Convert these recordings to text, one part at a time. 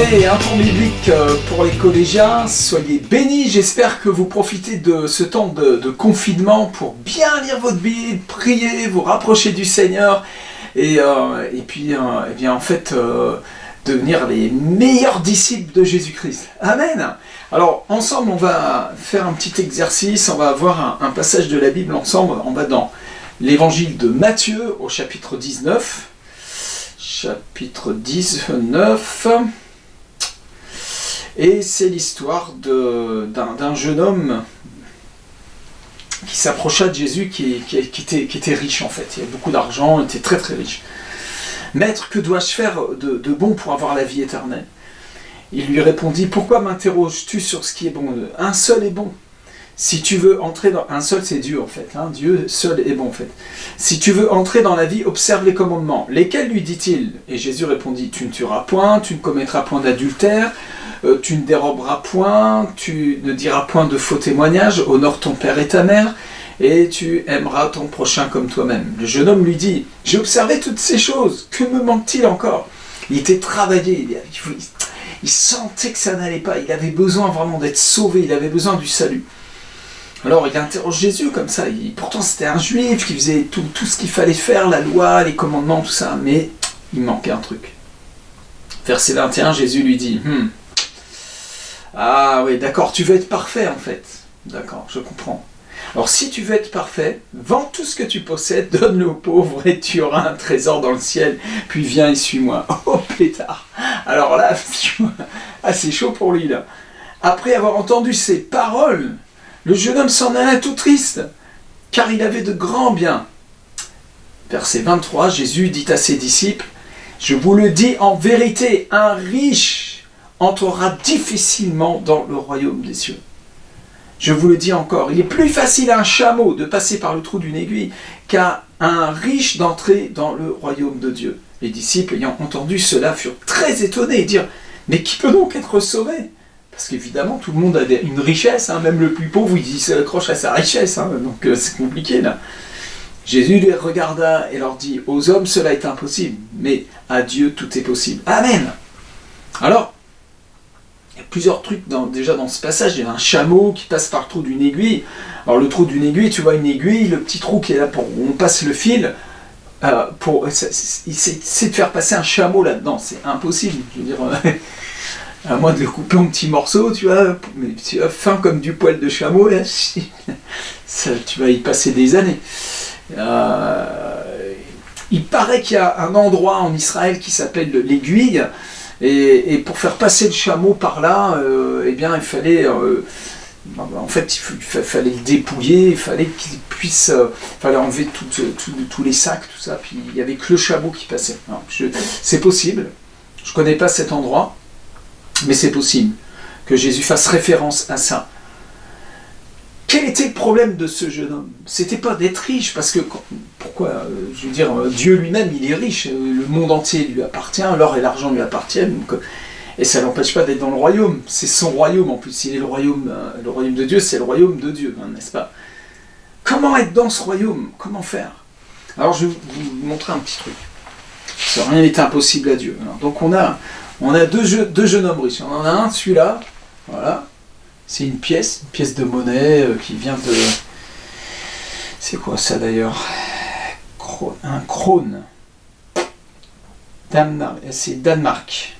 Allez, un tour biblique pour les collégiens, soyez bénis, j'espère que vous profitez de ce temps de confinement pour bien lire votre Bible, prier, vous rapprocher du Seigneur et puis eh bien, en fait devenir les meilleurs disciples de Jésus-Christ. Amen. Alors ensemble on va faire un petit exercice, on va voir un passage de la Bible ensemble, on va dans l'évangile de Matthieu au chapitre 19. Chapitre 19, et c'est l'histoire d'un jeune homme qui s'approcha de Jésus, qui était riche en fait, il avait beaucoup d'argent, il était très très riche. Maître, que dois-je faire de bon pour avoir la vie éternelle? Il lui répondit, pourquoi m'interroges-tu sur ce qui est bon? Un seul est bon. Si tu veux entrer dans... Un seul, c'est Dieu, en fait. Hein. Dieu seul est bon, en fait. Si tu veux entrer dans la vie, observe les commandements. Lesquels, lui dit-il? Et Jésus répondit, tu ne tueras point, tu ne commettras point d'adultère, tu ne déroberas point, tu ne diras point de faux témoignages, honore ton père et ta mère, et tu aimeras ton prochain comme toi-même. Le jeune homme lui dit, j'ai observé toutes ces choses, que me manque-t-il encore? Il était travaillé, il sentait que ça n'allait pas, il avait besoin vraiment d'être sauvé, il avait besoin du salut. Alors il interroge Jésus comme ça, pourtant c'était un juif qui faisait tout ce qu'il fallait faire, la loi, les commandements, tout ça, mais il manquait un truc. Verset 21, Jésus lui dit, ah oui, d'accord, tu veux être parfait en fait. D'accord, je comprends. Alors si tu veux être parfait, vends tout ce que tu possèdes, donne-le aux pauvres et tu auras un trésor dans le ciel, puis viens et suis-moi. Oh pétard. Alors là, c'est chaud pour lui là. Après avoir entendu ces paroles, le jeune homme s'en alla tout triste, car il avait de grands biens. Verset 23, Jésus dit à ses disciples, « Je vous le dis en vérité, un riche entrera difficilement dans le royaume des cieux. Je vous le dis encore, il est plus facile à un chameau de passer par le trou d'une aiguille qu'à un riche d'entrer dans le royaume de Dieu. » Les disciples, ayant entendu cela, furent très étonnés et dirent, « Mais qui peut donc être sauvé ?» Parce qu'évidemment, tout le monde a une richesse, hein, même le plus pauvre, il s'accroche à sa richesse, hein, donc c'est compliqué là. Jésus les regarda et leur dit, aux hommes cela est impossible, mais à Dieu tout est possible. Amen. Alors, il y a plusieurs trucs déjà dans ce passage, il y a un chameau qui passe par le trou d'une aiguille. Alors le trou d'une aiguille, tu vois une aiguille, le petit trou qui est là pour où on passe le fil, c'est de faire passer un chameau là-dedans, c'est impossible, je veux dire... à moins de le couper en petits morceaux, tu vois, mais tu vois, fin comme du poil de chameau, là, ça, tu vas y passer des années. Il paraît qu'il y a un endroit en Israël qui s'appelle l'aiguille, et pour faire passer le chameau par là, eh bien, il fallait, en fait, il fallait le dépouiller, il fallait qu'il puisse, fallait enlever tous les sacs, tout ça, puis il n'y avait que le chameau qui passait. C'est possible, je ne connais pas cet endroit, mais c'est possible que Jésus fasse référence à ça. Quel était le problème de ce jeune homme? C'était pas d'être riche, parce que, pourquoi? Je veux dire, Dieu lui-même, il est riche, le monde entier lui appartient, l'or et l'argent lui appartiennent, donc, et ça n'empêche pas d'être dans le royaume, c'est son royaume en plus, il est le royaume de Dieu, c'est le royaume de Dieu, hein, n'est-ce pas? Comment être dans ce royaume? Comment faire? Alors je vais vous montrer un petit truc. Ça, rien n'est impossible à Dieu. Alors, donc on a deux jeunes hommes riches. On en a un, celui-là, voilà. C'est une pièce de monnaie qui vient de... C'est quoi ça d'ailleurs? Un krone. C'est Danemark.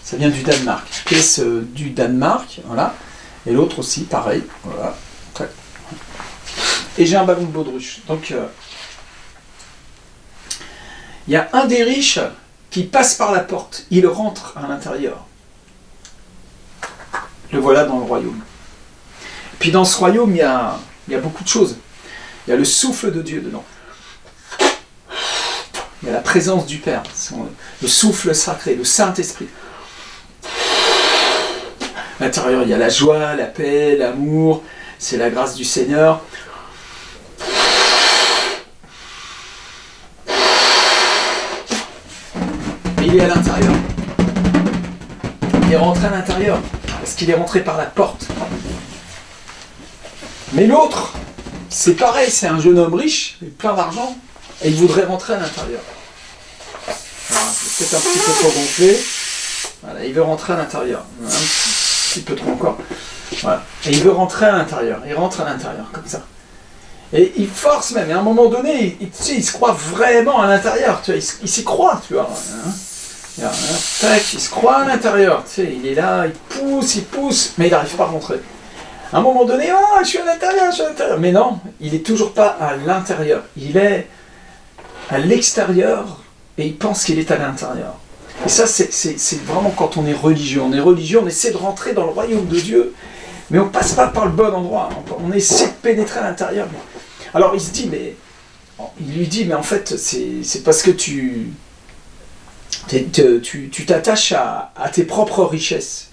Ça vient du Danemark. Pièce du Danemark, voilà. Et l'autre aussi, pareil, voilà. Et j'ai un ballon de baudruche. Donc, il y a un des riches qui passe par la porte, il rentre à l'intérieur. Le voilà dans le royaume. Puis dans ce royaume, il y a beaucoup de choses. Il y a le souffle de Dieu dedans. Il y a la présence du Père, le souffle sacré, le Saint-Esprit. À l'intérieur, il y a la joie, la paix, l'amour, c'est la grâce du Seigneur. Il est à l'intérieur. Il est rentré à l'intérieur, parce qu'il est rentré par la porte. Mais l'autre, c'est pareil, c'est un jeune homme riche, plein d'argent, et il voudrait rentrer à l'intérieur. Voilà, c'est peut-être un petit peu trop gonflé. Voilà, il veut rentrer à l'intérieur. Un petit peu trop encore. Voilà. Et il veut rentrer à l'intérieur. Il rentre à l'intérieur, comme ça. Et il force même. Et à un moment donné, tu sais, il se croit vraiment à l'intérieur. Tu vois, il s'y croit, tu vois. Hein. Tac, il se croit à l'intérieur. Tu sais, il est là, il pousse, mais il n'arrive pas à rentrer. À un moment donné, oh, je suis à l'intérieur. Mais non, il n'est toujours pas à l'intérieur. Il est à l'extérieur et il pense qu'il est à l'intérieur. Et ça, c'est vraiment quand on est religieux. On est religieux, on essaie de rentrer dans le royaume de Dieu, mais on ne passe pas par le bon endroit. On essaie de pénétrer à l'intérieur. Alors il se dit, il lui dit, mais en fait, c'est parce que tu t'attaches à tes propres richesses.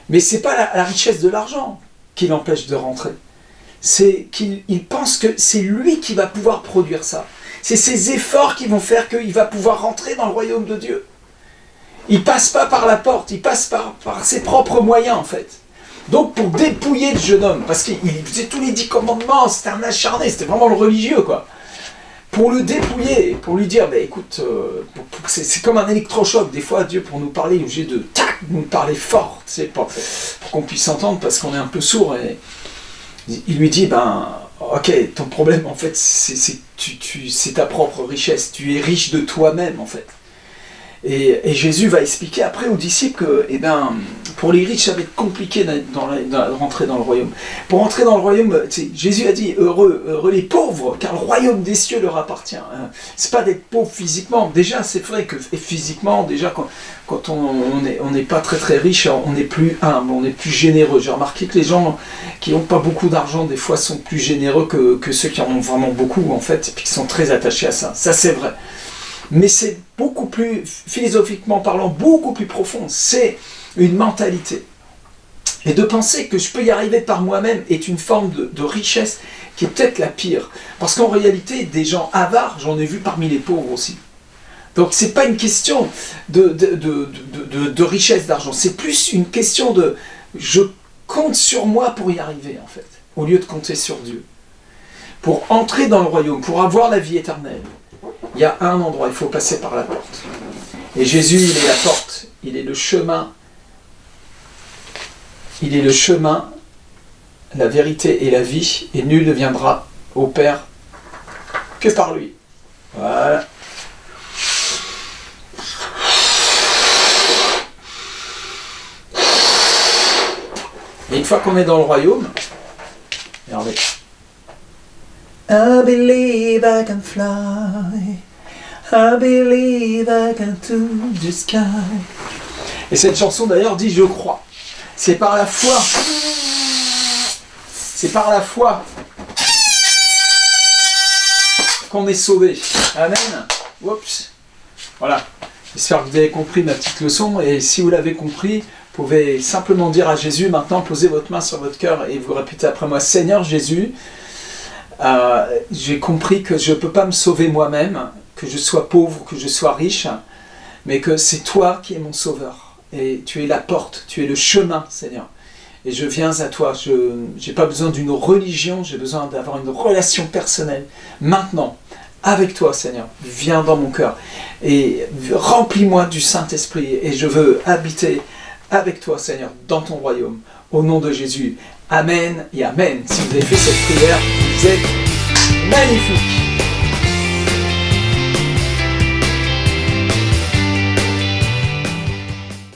Mais ce n'est pas la richesse de l'argent qui l'empêche de rentrer. C'est qu'il pense que c'est lui qui va pouvoir produire ça. C'est ses efforts qui vont faire qu'il va pouvoir rentrer dans le royaume de Dieu. Il ne passe pas par la porte, il passe par ses propres moyens en fait. Donc pour dépouiller le jeune homme, parce qu'il faisait tous les 10 commandements, c'était un acharné, c'était vraiment le religieux quoi. Pour le dépouiller, pour lui dire, écoute, c'est comme un électrochoc, des fois Dieu pour nous parler, il est obligé de nous parler fort, pour qu'on puisse entendre parce qu'on est un peu sourd. Et il lui dit, ok, ton problème en fait, c'est ta propre richesse, tu es riche de toi-même en fait. Et Jésus va expliquer après aux disciples que, pour les riches, ça va être compliqué de rentrer dans le royaume. Pour rentrer dans le royaume, Jésus a dit, heureux les pauvres, car le royaume des cieux leur appartient. C'est pas d'être pauvre physiquement. Déjà, c'est vrai que physiquement, déjà, quand on n'est pas très très riche, on est plus humble, on est plus généreux. J'ai remarqué que les gens qui n'ont pas beaucoup d'argent, des fois, sont plus généreux que ceux qui en ont vraiment beaucoup, en fait, et puis qui sont très attachés à ça. Ça, c'est vrai. Mais c'est beaucoup plus, philosophiquement parlant, beaucoup plus profond. C'est une mentalité. Et de penser que je peux y arriver par moi-même est une forme de richesse qui est peut-être la pire. Parce qu'en réalité, des gens avares, j'en ai vu parmi les pauvres aussi. Donc c'est pas une question de richesse d'argent, c'est plus une question de je compte sur moi pour y arriver en fait, au lieu de compter sur Dieu. Pour entrer dans le royaume, pour avoir la vie éternelle, il y a un endroit, il faut passer par la porte. Et Jésus, il est la porte, il est le chemin. Il est le chemin, la vérité et la vie, et nul ne viendra au Père que par lui. Voilà. Et une fois qu'on est dans le royaume, regardez. I believe I can fly. I believe I can touch the sky. Et cette chanson d'ailleurs dit je crois. C'est par la foi. C'est par la foi qu'on est sauvé. Amen. Oups. Voilà. J'espère que vous avez compris ma petite leçon. Et si vous l'avez compris, vous pouvez simplement dire à Jésus, maintenant posez votre main sur votre cœur et vous répétez après moi, Seigneur Jésus, j'ai compris que je ne peux pas me sauver moi-même, que je sois pauvre, que je sois riche, mais que c'est toi qui es mon sauveur. Et tu es la porte, tu es le chemin, Seigneur. Et je viens à toi. Je n'ai pas besoin d'une religion, j'ai besoin d'avoir une relation personnelle. Maintenant, avec toi, Seigneur, viens dans mon cœur et remplis-moi du Saint-Esprit. Et je veux habiter avec toi, Seigneur, dans ton royaume. Au nom de Jésus. Amen et Amen. Si vous avez fait cette prière, vous êtes magnifiques.